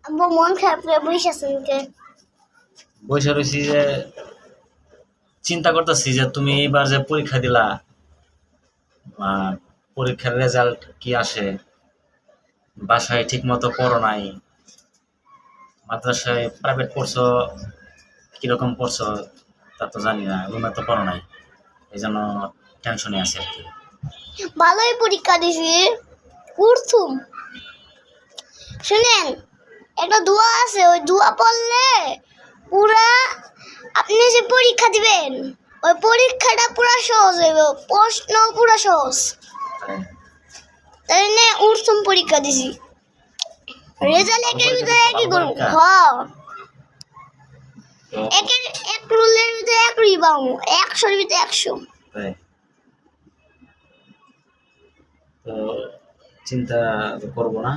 আব্বু মন খারাপ করে বসে আছেন কে? বসে রয়েছি যে চিন্তা করতেছি যে তুমি এইবার যে পরীক্ষা দিলা, পরীক্ষার রেজাল্ট কি আসে, বাসায় ঠিক মতো পড়ো নাই, মাদ্রাসায় প্রাইভেট পড়ছো, কিরকম পড়ছো তা তো জানি না, রুমে তো পড়ো নাই, এই জন্য টেনশনে আছে আর কি। ভালোই পরীক্ষা দিছি কুরথুম। শুনেন, একটা দোয়া আছে, ওই দোয়া পড়লে পুরা আপনি যে পরীক্ষা দিবেন ওই পরীক্ষাটা পুরা সহজ হইব, প্রশ্ন পুরা সহজ। তাই না উর্থুম পরীক্ষা দিছি, রেজাল্ট একের ভিতরে একই করব। হ্যাঁ, একের এক রুলের ভিতরে এক রিবাউ, 100-এর ভিতরে 100। তো চিন্তা করবো না।